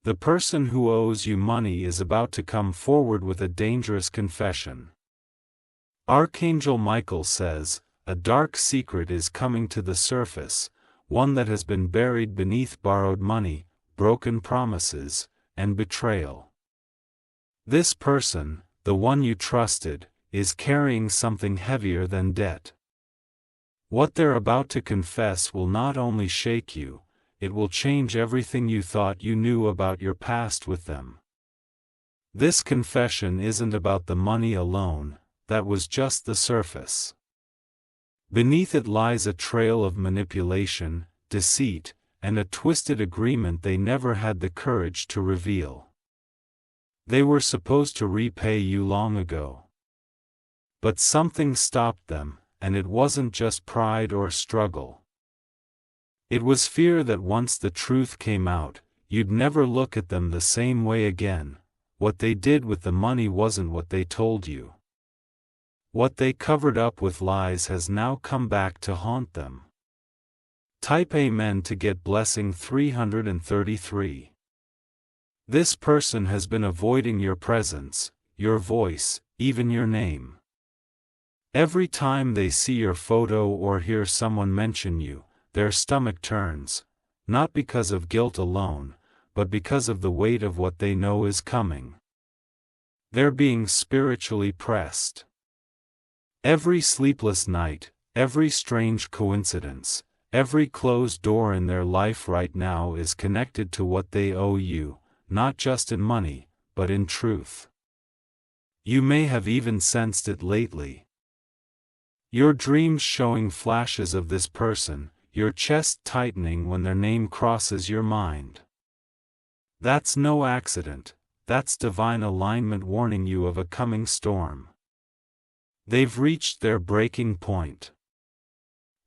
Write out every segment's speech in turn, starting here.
The person who owes you money is about to come forward with a dangerous confession. Archangel Michael says, a dark secret is coming to the surface, one that has been buried beneath borrowed money, broken promises, and betrayal. This person, the one you trusted, is carrying something heavier than debt. What they're about to confess will not only shake you, it will change everything you thought you knew about your past with them. This confession isn't about the money alone, that was just the surface. Beneath it lies a trail of manipulation, deceit, and a twisted agreement they never had the courage to reveal. They were supposed to repay you long ago. But something stopped them, and it wasn't just pride or struggle. It was fear that once the truth came out, you'd never look at them the same way again. What they did with the money wasn't what they told you. What they covered up with lies has now come back to haunt them. Type Amen to get blessing 333. This person has been avoiding your presence, your voice, even your name. Every time they see your photo or hear someone mention you, their stomach turns, not because of guilt alone, but because of the weight of what they know is coming. They're being spiritually pressed. Every sleepless night, every strange coincidence, every closed door in their life right now is connected to what they owe you, not just in money, but in truth. You may have even sensed it lately. Your dreams showing flashes of this person, your chest tightening when their name crosses your mind. That's no accident, that's divine alignment warning you of a coming storm. They've reached their breaking point.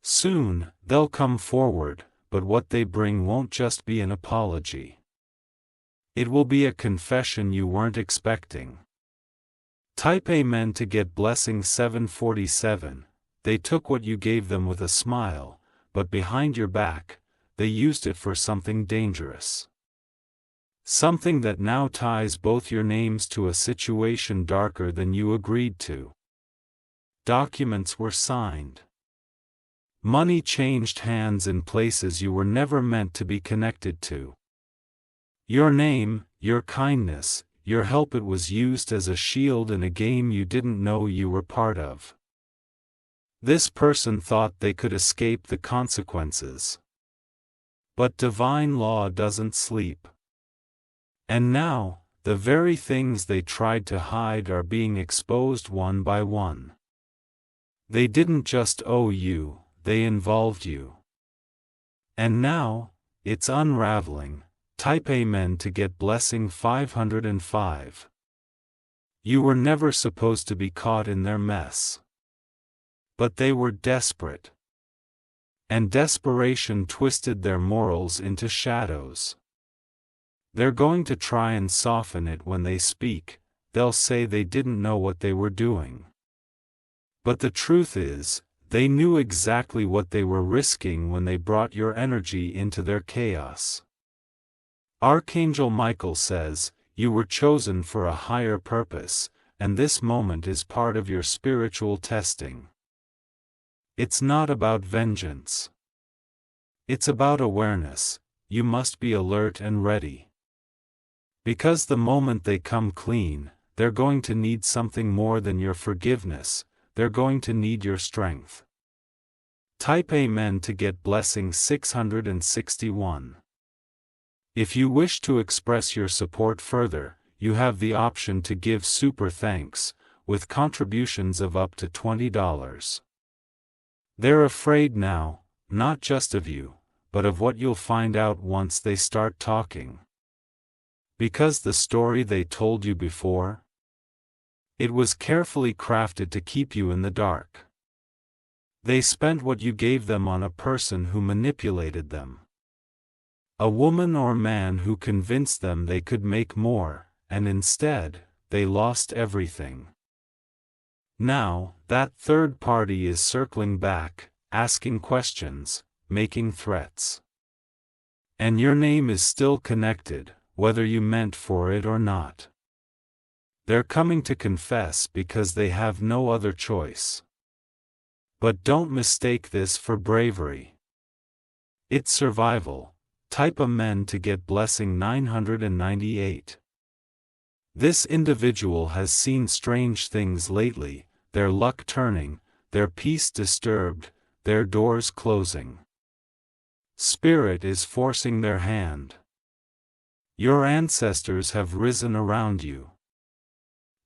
Soon, they'll come forward, but what they bring won't just be an apology. It will be a confession you weren't expecting. Type Amen to get blessing 747. They took what you gave them with a smile, but behind your back, they used it for something dangerous. Something that now ties both your names to a situation darker than you agreed to. Documents were signed. Money changed hands in places you were never meant to be connected to. Your name, your kindness, your help, it was used as a shield in a game you didn't know you were part of. This person thought they could escape the consequences. But divine law doesn't sleep. And now, the very things they tried to hide are being exposed one by one. They didn't just owe you, they involved you. And now, it's unraveling. Type Amen to get blessing 505. You were never supposed to be caught in their mess. But they were desperate. And desperation twisted their morals into shadows. They're going to try and soften it when they speak. They'll say they didn't know what they were doing. But the truth is, they knew exactly what they were risking when they brought your energy into their chaos. Archangel Michael says, you were chosen for a higher purpose, and this moment is part of your spiritual testing. It's not about vengeance. It's about awareness. You must be alert and ready. Because the moment they come clean, they're going to need something more than your forgiveness, they're going to need your strength. Type Amen to get blessing 661. If you wish to express your support further, you have the option to give super thanks, with contributions of up to $20. They're afraid now, not just of you, but of what you'll find out once they start talking. Because the story they told you before, it was carefully crafted to keep you in the dark. They spent what you gave them on a person who manipulated them. A woman or man who convinced them they could make more, and instead, they lost everything. Now, that third party is circling back, asking questions, making threats. And your name is still connected, whether you meant for it or not. They're coming to confess because they have no other choice. But don't mistake this for bravery. It's survival. Type Amen to get blessing 998. This individual has seen strange things lately, their luck turning, their peace disturbed, their doors closing. Spirit is forcing their hand. Your ancestors have risen around you.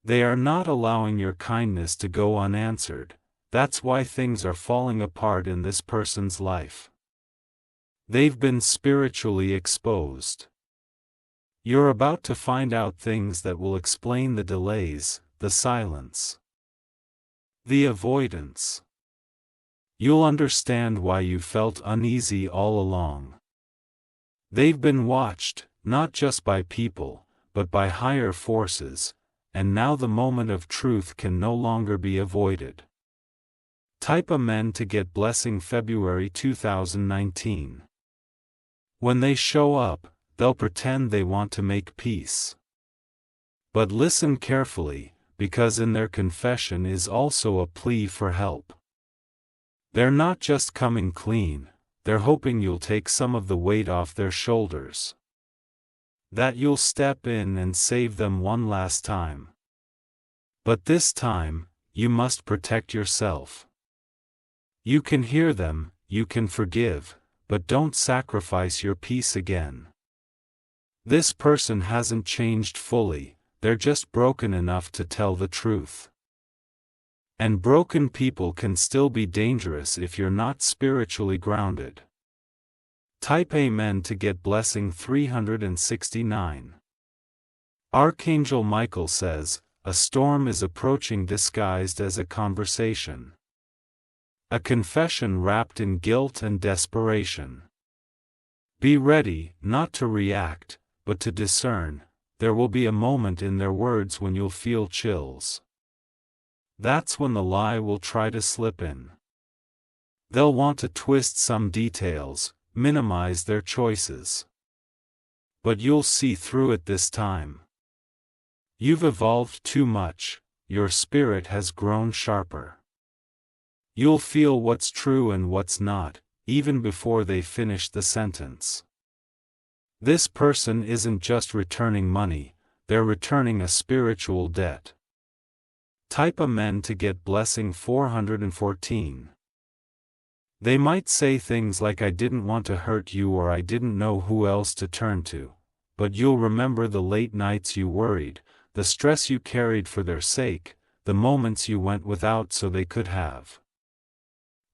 They are not allowing your kindness to go unanswered. That's why things are falling apart in this person's life. They've been spiritually exposed. You're about to find out things that will explain the delays, the silence, the avoidance. You'll understand why you felt uneasy all along. They've been watched, not just by people, but by higher forces, and now the moment of truth can no longer be avoided. Type Amen to get blessing February 2019. When they show up, they'll pretend they want to make peace. But listen carefully, because in their confession is also a plea for help. They're not just coming clean, they're hoping you'll take some of the weight off their shoulders. That you'll step in and save them one last time. But this time, you must protect yourself. You can hear them, you can forgive, but don't sacrifice your peace again. This person hasn't changed fully, they're just broken enough to tell the truth. And broken people can still be dangerous if you're not spiritually grounded. Type Amen to get blessing 369. Archangel Michael says, a storm is approaching disguised as a conversation. A confession wrapped in guilt and desperation. Be ready, not to react, but to discern. There will be a moment in their words when you'll feel chills. That's when the lie will try to slip in. They'll want to twist some details, minimize their choices. But you'll see through it this time. You've evolved too much, your spirit has grown sharper. You'll feel what's true and what's not, even before they finish the sentence. This person isn't just returning money, they're returning a spiritual debt. Type Amen to get blessing 414. They might say things like I didn't want to hurt you or I didn't know who else to turn to, but you'll remember the late nights you worried, the stress you carried for their sake, the moments you went without so they could have.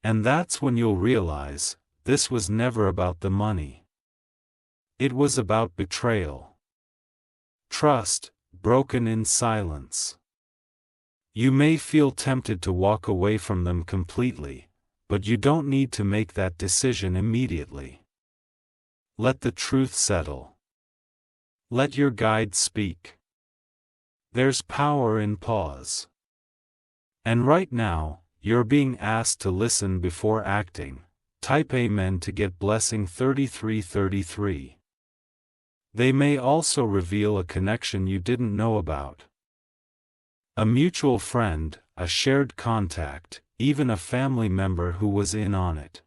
And that's when you'll realize, this was never about the money. It was about betrayal. Trust, broken in silence. You may feel tempted to walk away from them completely, but you don't need to make that decision immediately. Let the truth settle. Let your guide speak. There's power in pause. And right now, you're being asked to listen before acting. Type Amen to get blessing 3333. They may also reveal a connection you didn't know about. A mutual friend, a shared contact, even a family member who was in on it.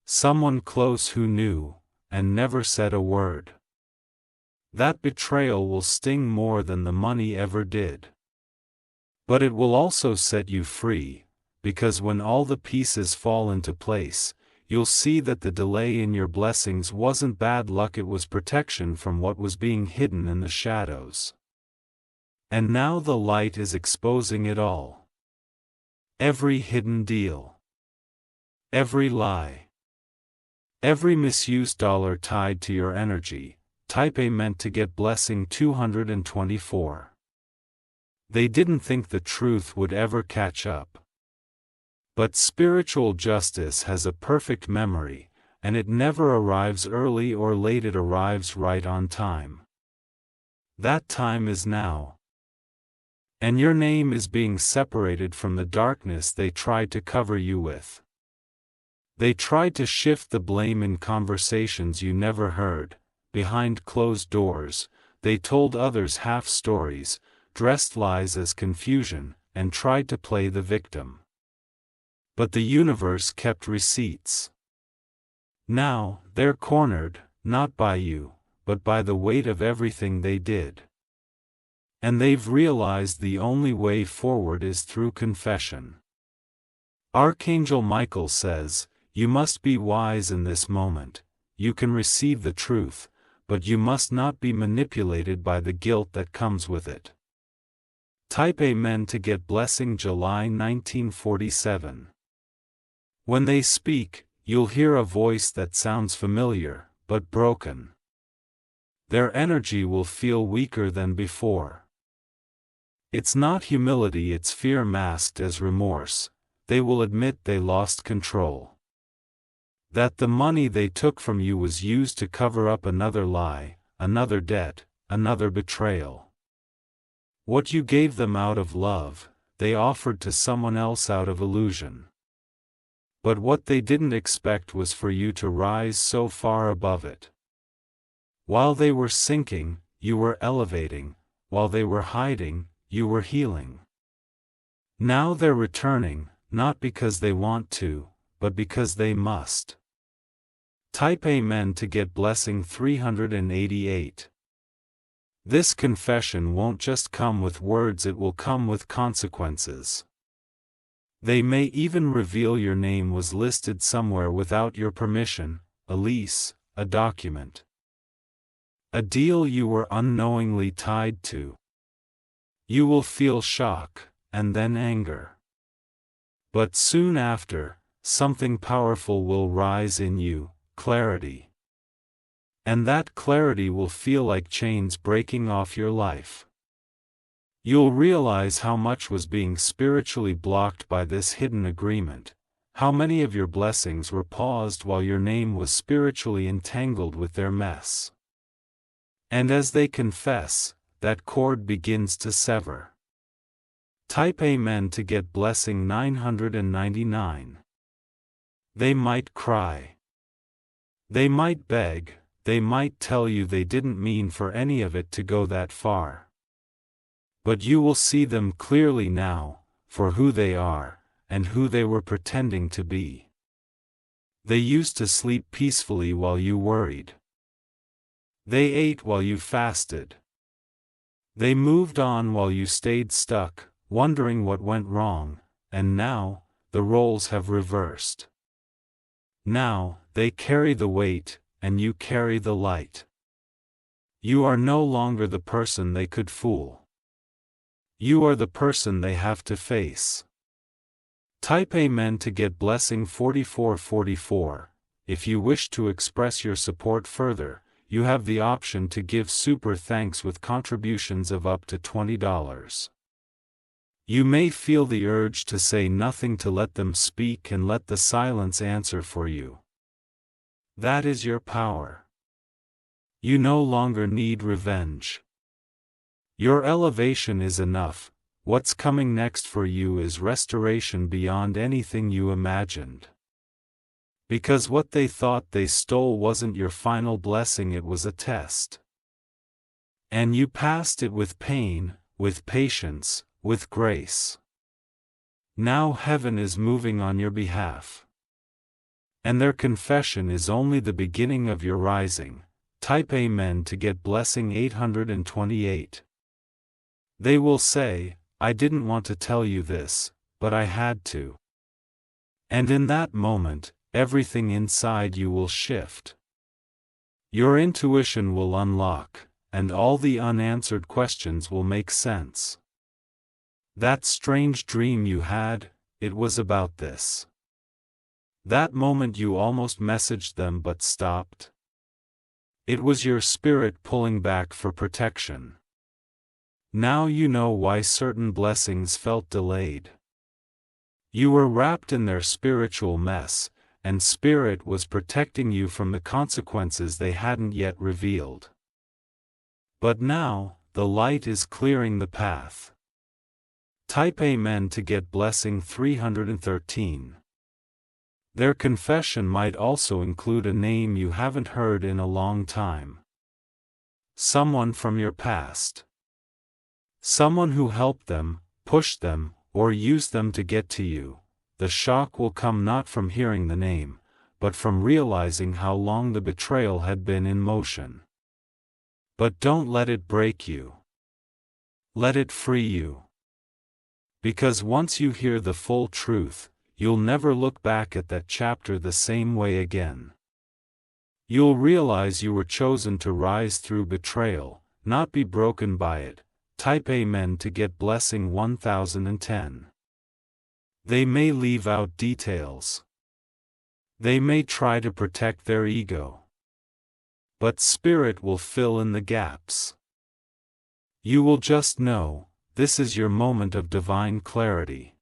Someone close who knew, and never said a word. That betrayal will sting more than the money ever did. But it will also set you free, because when all the pieces fall into place, you'll see that the delay in your blessings wasn't bad luck, it was protection from what was being hidden in the shadows. And now the light is exposing it all. Every hidden deal. Every lie. Every misused dollar tied to your energy. Type Amen to get blessing 224. They didn't think the truth would ever catch up. But spiritual justice has a perfect memory, and it never arrives early or late, it arrives right on time. That time is now. And your name is being separated from the darkness they tried to cover you with. They tried to shift the blame in conversations you never heard. behind closed doors, they told others half-stories, dressed lies as confusion, and tried to play the victim. But the universe kept receipts. Now, they're cornered, not by you, but by the weight of everything they did. And they've realized the only way forward is through confession. Archangel Michael says, "You must be wise in this moment. You can receive the truth, but you must not be manipulated by the guilt that comes with it." Type Amen to get blessing July 1947. When they speak, you'll hear a voice that sounds familiar, but broken. Their energy will feel weaker than before. It's not humility, it's fear masked as remorse. They will admit they lost control. That the money they took from you was used to cover up another lie, another debt, another betrayal. What you gave them out of love, they offered to someone else out of illusion. But what they didn't expect was for you to rise so far above it. While they were sinking, you were elevating. While they were hiding, you were healing. Now they're returning, not because they want to, but because they must. Type Amen to get blessing 388. This confession won't just come with words, it will come with consequences. They may even reveal your name was listed somewhere without your permission, a lease, a document, a deal you were unknowingly tied to. You will feel shock, and then anger. But soon after, something powerful will rise in you, clarity. And that clarity will feel like chains breaking off your life. You'll realize how much was being spiritually blocked by this hidden agreement, how many of your blessings were paused while your name was spiritually entangled with their mess. And as they confess, that cord begins to sever. Type Amen to get blessing 999. They might cry. They might beg, they might tell you they didn't mean for any of it to go that far. But you will see them clearly now, for who they are, and who they were pretending to be. They used to sleep peacefully while you worried. They ate while you fasted. They moved on while you stayed stuck, wondering what went wrong, and now, the roles have reversed. Now, they carry the weight, and you carry the light. You are no longer the person they could fool. You are the person they have to face. Type Amen to get blessing 4444. If you wish to express your support further, you have the option to give super thanks with contributions of up to $20. You may feel the urge to say nothing to let them speak and let the silence answer for you. That is your power. You no longer need revenge. Your elevation is enough. What's coming next for you is restoration beyond anything you imagined. Because what they thought they stole wasn't your final blessing, it was a test. And you passed it with pain, with patience, with grace. Now heaven is moving on your behalf. And their confession is only the beginning of your rising. Type Amen to get blessing 828. They will say, "I didn't want to tell you this, but I had to." And in that moment, everything inside you will shift. Your intuition will unlock, and all the unanswered questions will make sense. That strange dream you had, it was about this. That moment you almost messaged them but stopped. It was your spirit pulling back for protection. Now you know why certain blessings felt delayed. You were wrapped in their spiritual mess, and Spirit was protecting you from the consequences they hadn't yet revealed. But now, the light is clearing the path. Type Amen to get blessing 313. Their confession might also include a name you haven't heard in a long time. someone from your past. Someone who helped them, pushed them, or used them to get to you. The shock will come not from hearing the name, but from realizing how long the betrayal had been in motion. But don't let it break you. Let it free you. Because once you hear the full truth, you'll never look back at that chapter the same way again. You'll realize you were chosen to rise through betrayal, not be broken by it. Type Amen to get blessing 1010. They may leave out details. They may try to protect their ego. But Spirit will fill in the gaps. You will just know, this is your moment of divine clarity.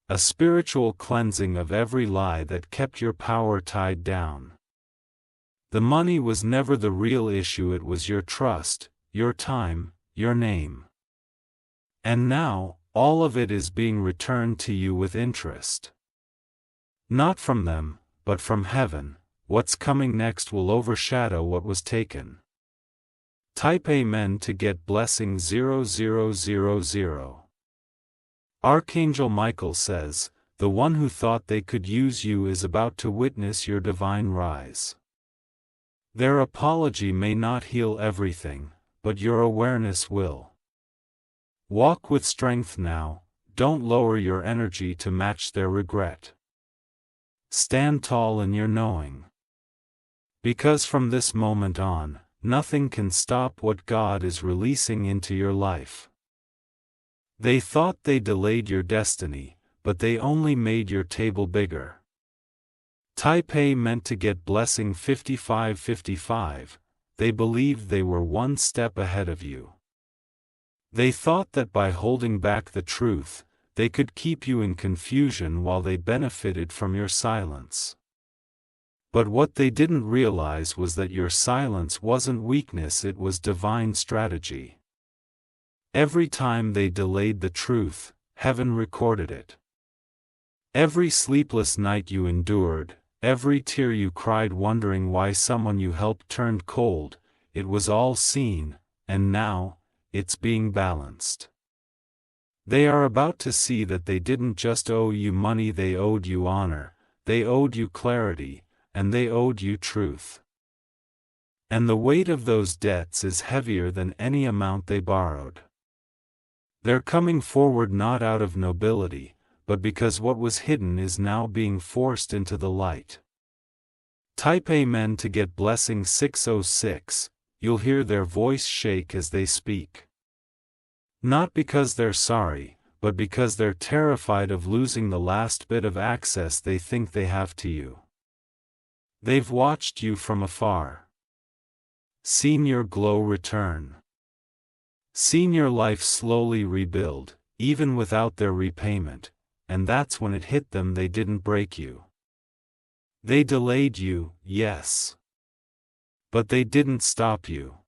A spiritual cleansing of every lie that kept your power tied down. The money was never the real issue, it was your trust, your time, your name. And now, all of it is being returned to you with interest. Not from them, but from heaven. What's coming next will overshadow what was taken. Type Amen to get blessing 0000. Archangel Michael says, the one who thought they could use you is about to witness your divine rise. Their apology may not heal everything, but your awareness will. Walk with strength now, don't lower your energy to match their regret. Stand tall in your knowing. Because from this moment on, nothing can stop what God is releasing into your life. They thought they delayed your destiny, but they only made your table bigger. Type Amen to get blessing 5555. They believed they were one step ahead of you. They thought that by holding back the truth, they could keep you in confusion while they benefited from your silence. But what they didn't realize was that your silence wasn't weakness, it was divine strategy. Every time they delayed the truth, heaven recorded it. Every sleepless night you endured, every tear you cried wondering why someone you helped turned cold, it was all seen, and now, it's being balanced. They are about to see that they didn't just owe you money, they owed you honor, they owed you clarity, and they owed you truth. And the weight of those debts is heavier than any amount they borrowed. They're coming forward not out of nobility, but because what was hidden is now being forced into the light. Type Amen to get blessing 606, you'll hear their voice shake as they speak. Not because they're sorry, but because they're terrified of losing the last bit of access they think they have to you. They've watched you from afar. Seen your glow return. Seen your life slowly rebuild, even without their repayment, and that's when it hit them they didn't break you. They delayed you, yes. But they didn't stop you.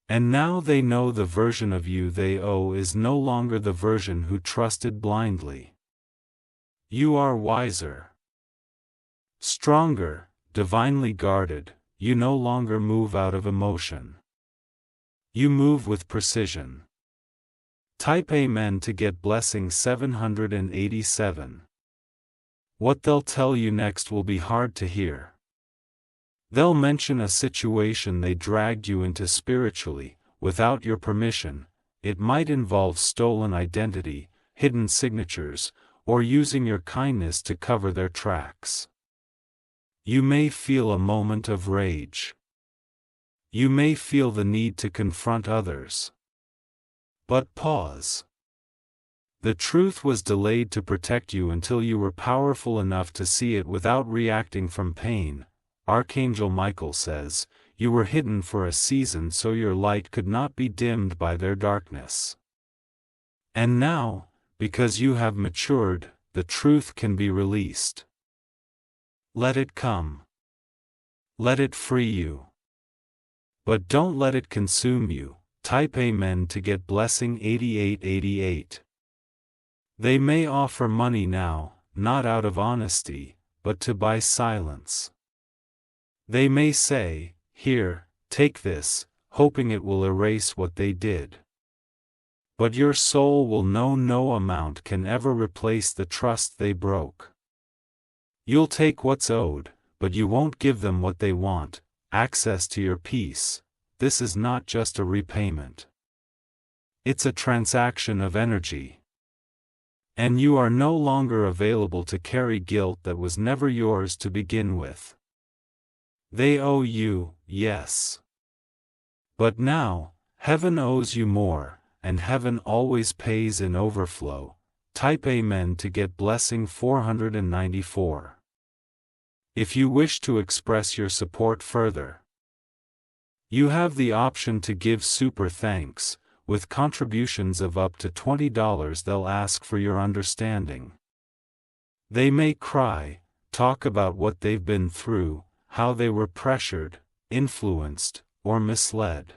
And now they know the version of you they owe is no longer the version who trusted blindly. You are wiser. Stronger, divinely guarded, you no longer move out of emotion. You move with precision. Type Amen to get blessing 787. What they'll tell you next will be hard to hear. They'll mention a situation they dragged you into spiritually, without your permission. It might involve stolen identity, hidden signatures, or using your kindness to cover their tracks. You may feel a moment of rage. You may feel the need to confront others. But pause. The truth was delayed to protect you until you were powerful enough to see it without reacting from pain. Archangel Michael says, you were hidden for a season so your light could not be dimmed by their darkness. And now, because you have matured, the truth can be released. Let it come. Let it free you. But don't let it consume you. Type Amen to get blessing 8888. They may offer money now, not out of honesty, but to buy silence. They may say, here, take this, hoping it will erase what they did. But your soul will know no amount can ever replace the trust they broke. You'll take what's owed, but you won't give them what they want, access to your peace. This is not just a repayment. It's a transaction of energy. And you are no longer available to carry guilt that was never yours to begin with. They owe you, yes. But now, heaven owes you more, and heaven always pays in overflow. Type Amen to get blessing 494. If you wish to express your support further, you have the option to give super thanks. With contributions of up to $20, they'll ask for your understanding. They may cry, talk about what they've been through, how they were pressured, influenced, or misled.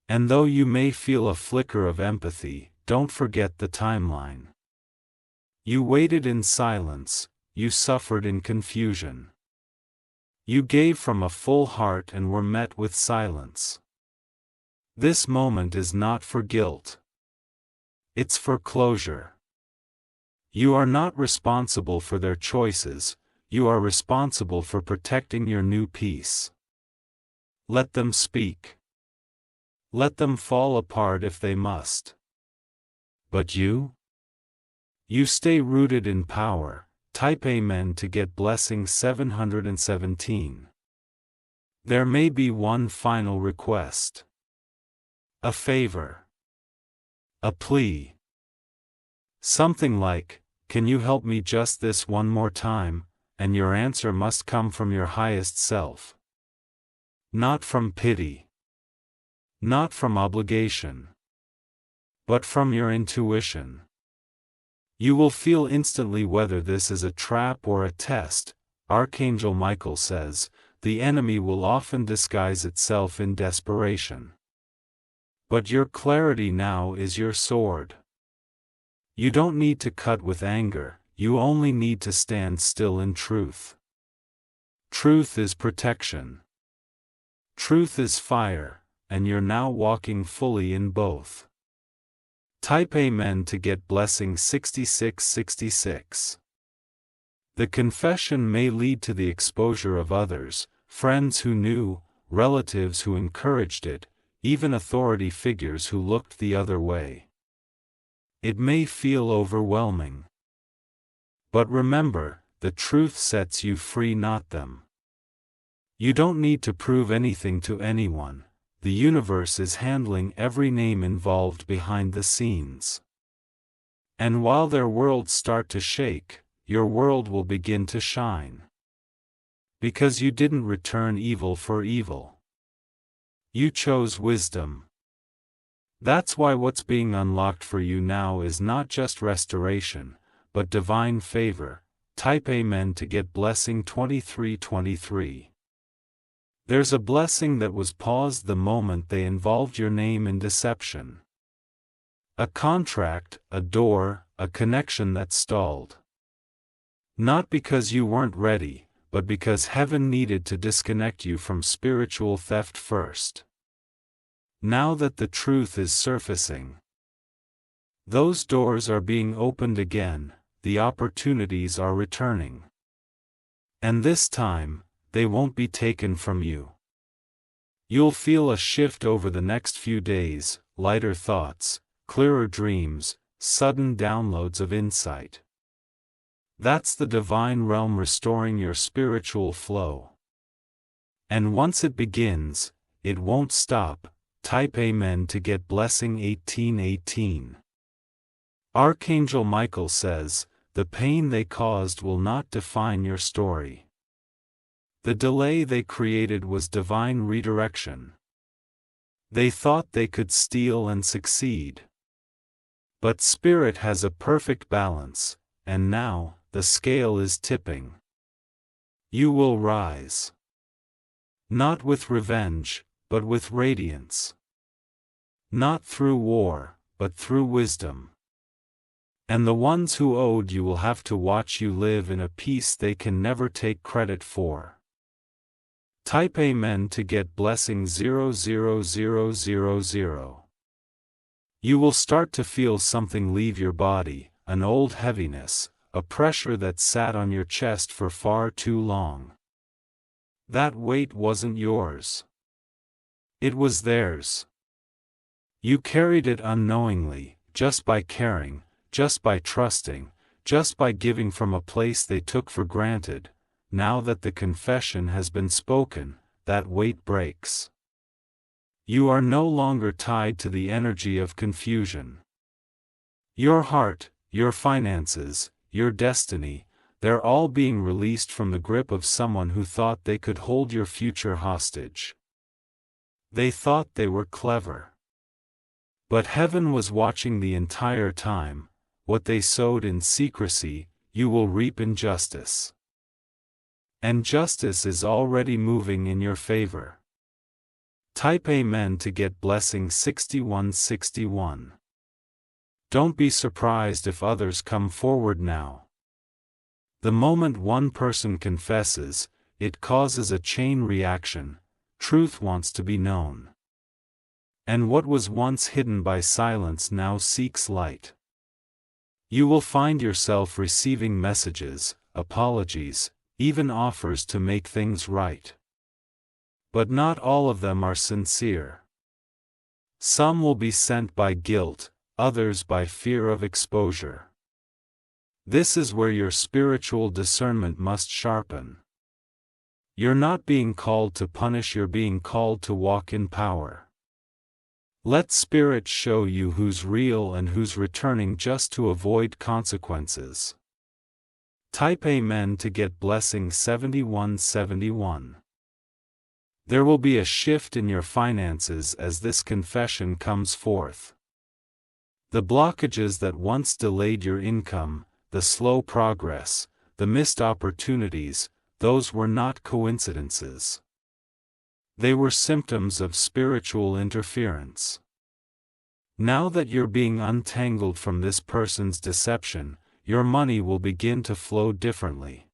And though you may feel a flicker of empathy, don't forget the timeline. You waited in silence, you suffered in confusion. You gave from a full heart and were met with silence. This moment is not for guilt. It's for closure. You are not responsible for their choices, you are responsible for protecting your new peace. Let them speak. Let them fall apart if they must. But you? You stay rooted in power. Type Amen to get blessing 717. There may be one final request. A favor. A plea. Something like, can you help me just this one more time, and your answer must come from your highest self. Not from pity. Not from obligation. But from your intuition. You will feel instantly whether this is a trap or a test. Archangel Michael says, the enemy will often disguise itself in desperation. But your clarity now is your sword. You don't need to cut with anger, you only need to stand still in truth. Truth is protection. Truth is fire, and you're now walking fully in both. Type Amen to get blessing 6666. The confession may lead to the exposure of others, friends who knew, relatives who encouraged it, even authority figures who looked the other way. It may feel overwhelming. But remember, the truth sets you free, not them. You don't need to prove anything to anyone. The universe is handling every name involved behind the scenes. And while their worlds start to shake, your world will begin to shine. Because you didn't return evil for evil. You chose wisdom. That's why what's being unlocked for you now is not just restoration, but divine favor. Type Amen to get blessing 2323. There's a blessing that was paused the moment they involved your name in deception. A contract, a door, a connection that stalled. Not because you weren't ready, but because heaven needed to disconnect you from spiritual theft first. Now that the truth is surfacing, those doors are being opened again, the opportunities are returning. And this time, they won't be taken from you. You'll feel a shift over the next few days, lighter thoughts, clearer dreams, sudden downloads of insight. That's the divine realm restoring your spiritual flow. And once it begins, it won't stop. Type Amen to get blessing 1818. Archangel Michael says, the pain they caused will not define your story. The delay they created was divine redirection. They thought they could steal and succeed. But Spirit has a perfect balance, and now, the scale is tipping. You will rise. Not with revenge, but with radiance. Not through war, but through wisdom. And the ones who owed you will have to watch you live in a peace they can never take credit for. Type Amen to get blessing 00000. You will start to feel something leave your body, an old heaviness, a pressure that sat on your chest for far too long. That weight wasn't yours. It was theirs. You carried it unknowingly, just by caring, just by trusting, just by giving from a place they took for granted. Now that the confession has been spoken, that weight breaks. You are no longer tied to the energy of confusion. Your heart, your finances, your destiny, they're all being released from the grip of someone who thought they could hold your future hostage. They thought they were clever. But heaven was watching the entire time. What they sowed in secrecy, you will reap in justice. And justice is already moving in your favor. Type Amen to get blessing 6161. Don't be surprised if others come forward now. The moment one person confesses, it causes a chain reaction. Truth wants to be known. And what was once hidden by silence now seeks light. You will find yourself receiving messages, apologies, even offers to make things right. But not all of them are sincere. Some will be sent by guilt, others by fear of exposure. This is where your spiritual discernment must sharpen. You're not being called to punish, you're being called to walk in power. Let Spirit show you who's real and who's returning just to avoid consequences. Type Amen to get blessing 7171. There will be a shift in your finances as this confession comes forth. The blockages that once delayed your income, the slow progress, the missed opportunities, those were not coincidences. They were symptoms of spiritual interference. Now that you're being untangled from this person's deception, your money will begin to flow differently.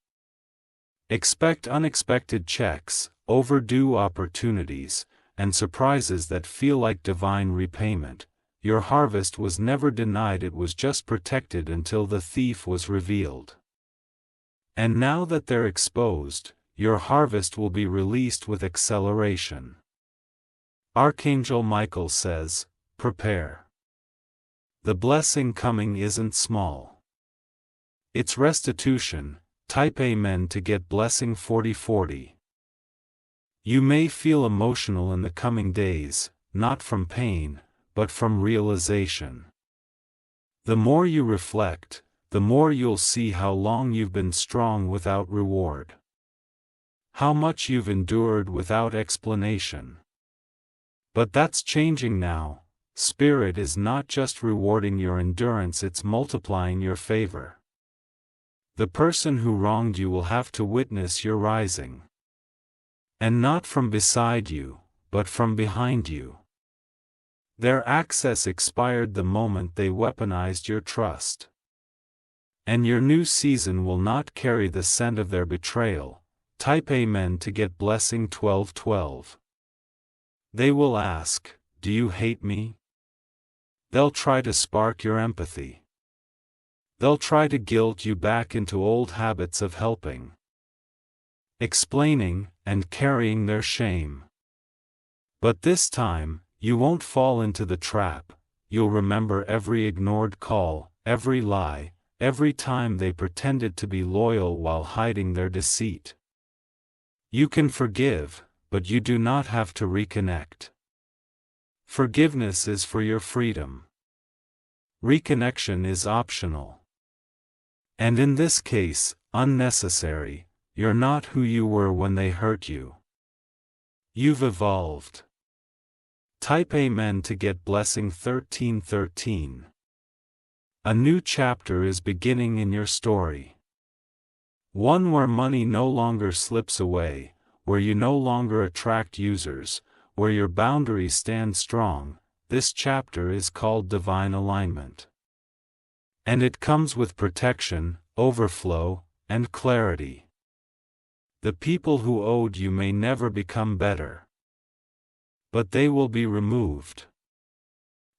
Expect unexpected checks, overdue opportunities, and surprises that feel like divine repayment. Your harvest was never denied, it was just protected until the thief was revealed. And now that they're exposed, your harvest will be released with acceleration. Archangel Michael says, prepare. The blessing coming isn't small. It's restitution. Type Amen to get blessing 4040. You may feel emotional in the coming days, not from pain, but from realization. The more you reflect, the more you'll see how long you've been strong without reward. How much you've endured without explanation. But that's changing now. Spirit is not just rewarding your endurance, it's multiplying your favor. The person who wronged you will have to witness your rising. And not from beside you, but from behind you. Their access expired the moment they weaponized your trust. And your new season will not carry the scent of their betrayal. Type Amen to get blessing 1212. They will ask, do you hate me? They'll try to spark your empathy. They'll try to guilt you back into old habits of helping, explaining, and carrying their shame. But this time, you won't fall into the trap. You'll remember every ignored call, every lie, every time they pretended to be loyal while hiding their deceit. You can forgive, but you do not have to reconnect. Forgiveness is for your freedom. Reconnection is optional. And in this case, unnecessary. You're not who you were when they hurt you. You've evolved. Type Amen to get blessing 1313. A new chapter is beginning in your story. One where money no longer slips away, where you no longer attract users, where your boundaries stand strong. This chapter is called Divine Alignment. And it comes with protection, overflow, and clarity. The people who owed you may never become better, but they will be removed.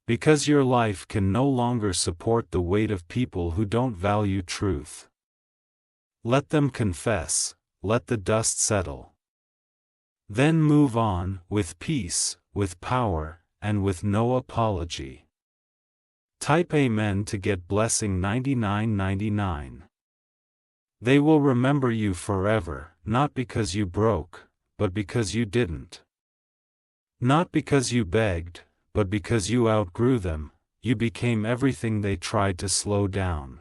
Because your life can no longer support the weight of people who don't value truth. Let them confess, let the dust settle. Then move on, with peace, with power, and with no apology. Type Amen to get blessing 99.99. They will remember you forever, not because you broke, but because you didn't. Not because you begged, but because you outgrew them, you became everything they tried to slow down.